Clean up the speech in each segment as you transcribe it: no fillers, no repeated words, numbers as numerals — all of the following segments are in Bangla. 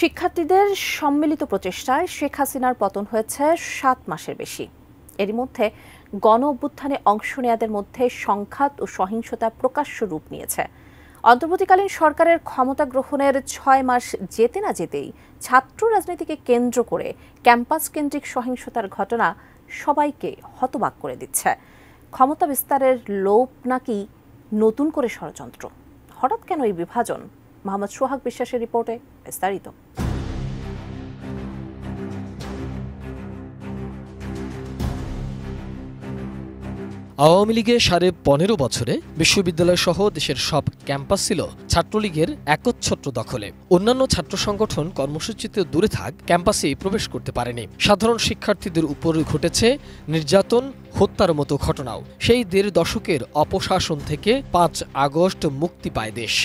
শিক্ষার্থীদের সম্মিলিত প্রচেষ্টায় শেখ হাসিনার পতন হয়েছে 7 মাসের বেশি। এরই মধ্যে গণ অভ্যুত্থানে অংশ নেয়াদের মধ্যে সংঘাত ও সহিংসতা প্রকাশ্য রূপ নিয়েছে। অন্তর্বর্তীকালীন সরকারের ক্ষমতা গ্রহণের 6 মাস যেতে না যেতেই ছাত্র রাজনীতিকে কেন্দ্র করে ক্যাম্পাস কেন্দ্রিক সহিংসতার ঘটনা সবাইকে হতবাক করে দিচ্ছে। ক্ষমতা বিস্তারের লোভ নাকি নতুন করে ষড়যন্ত্র? হঠাৎ কেন এই বিভাজন? মোহাম্মদ সোহাগ বিশ্বাসের রিপোর্টে বিস্তারিত। আওয়ামী লীগের 15.5 বছরে বিশ্ববিদ্যালয় সহ দেশের সব ক্যাম্পাস ছিল ছাত্রলীগের একচ্ছত্র দখলে। অন্যান্য ছাত্র সংগঠন কর্মসূচিতে দূরে থাক, ক্যাম্পাসে প্রবেশ করতে পারেনি। সাধারণ শিক্ষার্থীদের উপর ঘটেছে নির্যাতন, হত্যার মতো ঘটনাও। সেই 1.5 দশকের অপশাসন থেকে 5 আগস্ট মুক্তি পায় দেশ।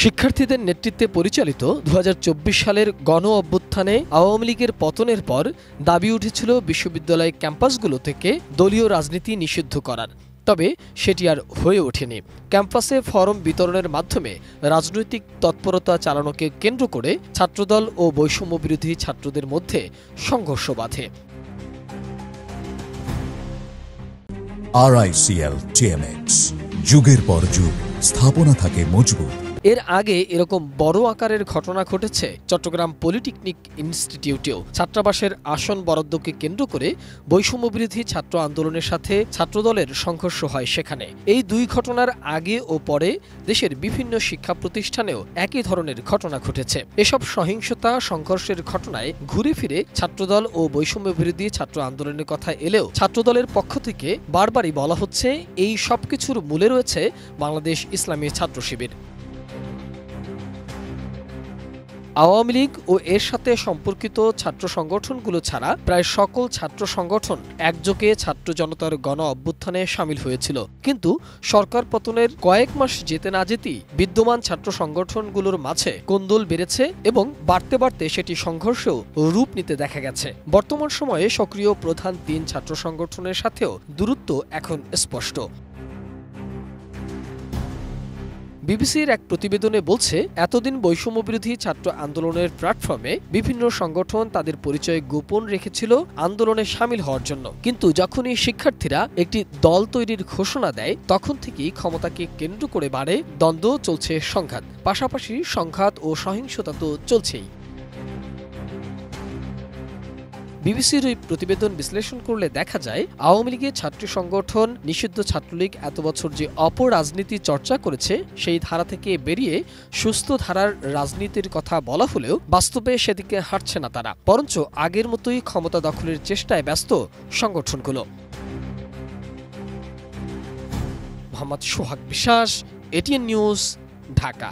শিক্ষার্থীদের নেতৃত্বে পরিচালিত 2024 সালের গণ অভ্যুত্থানে আওয়ামী লীগের পতনের পর দাবি উঠেছিল বিশ্ববিদ্যালয় ক্যাম্পাসগুলো থেকে দলীয় রাজনীতি নিষিদ্ধ করার। তবে সেটি আর হয়ে ওঠেনি। ক্যাম্পাসে ফরম বিতরণের মাধ্যমে রাজনৈতিক তৎপরতা চালানোকে কেন্দ্র করে ছাত্রদল ও বৈষম্যবিরোধী ছাত্রদের মধ্যে সংঘর্ষ বাধে। RICL TMX, যুগের পর যুগ স্থাপনা থাকে মজবুত। এর আগে এরকম বড় আকারের ঘটনা ঘটেছে চট্টগ্রাম পলিটেকনিক ইনস্টিটিউটেও। ছাত্রাবাসের আসন বরাদ্দকে কেন্দ্র করে বৈষম্যবিরোধী ছাত্র আন্দোলনের সাথে ছাত্রদলের সংঘর্ষ হয় সেখানে। এই 2 ঘটনার আগে ও পরে দেশের বিভিন্ন শিক্ষা প্রতিষ্ঠানেও একই ধরনের ঘটনা ঘটেছে। এসব সহিংসতা সংঘর্ষের ঘটনায় ঘুরে ফিরে ছাত্রদল ও বৈষম্যবিরোধী ছাত্র আন্দোলনের কথা এলেও ছাত্রদলের পক্ষ থেকে বারবারই বলা হচ্ছে এই সবকিছুর মূলে রয়েছে বাংলাদেশ ইসলামী ছাত্র শিবির। আওয়ামী লীগ ও এর সাথে সম্পর্কিত ছাত্র সংগঠনগুলো ছাড়া প্রায় সকল ছাত্র সংগঠন একযোগে ছাত্র জনতার গণ অভ্যুত্থানে শামিল হয়েছিল। কিন্তু সরকার পতনের কয়েক মাস যেতে না যেতেই বিদ্যমান ছাত্র সংগঠনগুলোর মাঝে কোন্দল বেড়েছে এবং বাড়তে বাড়তে সেটি সংঘর্ষেও রূপ নিতে দেখা গেছে। বর্তমান সময়ে সক্রিয় প্রধান 3 ছাত্র সংগঠনের সাথেও দূরত্ব এখন স্পষ্ট। বিবিসির এক প্রতিবেদনে বলছে, এতদিন বৈষম্যবিরোধী ছাত্র আন্দোলনের প্ল্যাটফর্মে বিভিন্ন সংগঠন তাদের পরিচয় গোপন রেখেছিল আন্দোলনে শামিল হওয়ার জন্য। কিন্তু যখনই শিক্ষার্থীরা একটি দল তৈরির ঘোষণা দেয়, তখন থেকেই ক্ষমতাকে কেন্দ্র করে বাড়ে দ্বন্দ্ব, চলছে সংঘাত। পাশাপাশি সংঘাত ও সহিংসতা তো চলছেই। বিবিসির ওই প্রতিবেদন বিশ্লেষণ করলে দেখা যায়, আওয়ামী লীগের ছাত্র সংগঠন নিষিদ্ধ ছাত্রলীগ এত বছর যে অপরাজনীতি চর্চা করেছে, সেই ধারা থেকে বেরিয়ে সুস্থ ধারার রাজনীতির কথা বলা হলেও বাস্তবে সেদিকে হাঁটছে না তারা, বরঞ্চ আগের মতোই ক্ষমতা দখলের চেষ্টায় ব্যস্ত সংগঠনগুলো। মোহাম্মদ সোহাগ বিশ্বাস, এটিএন নিউজ, ঢাকা।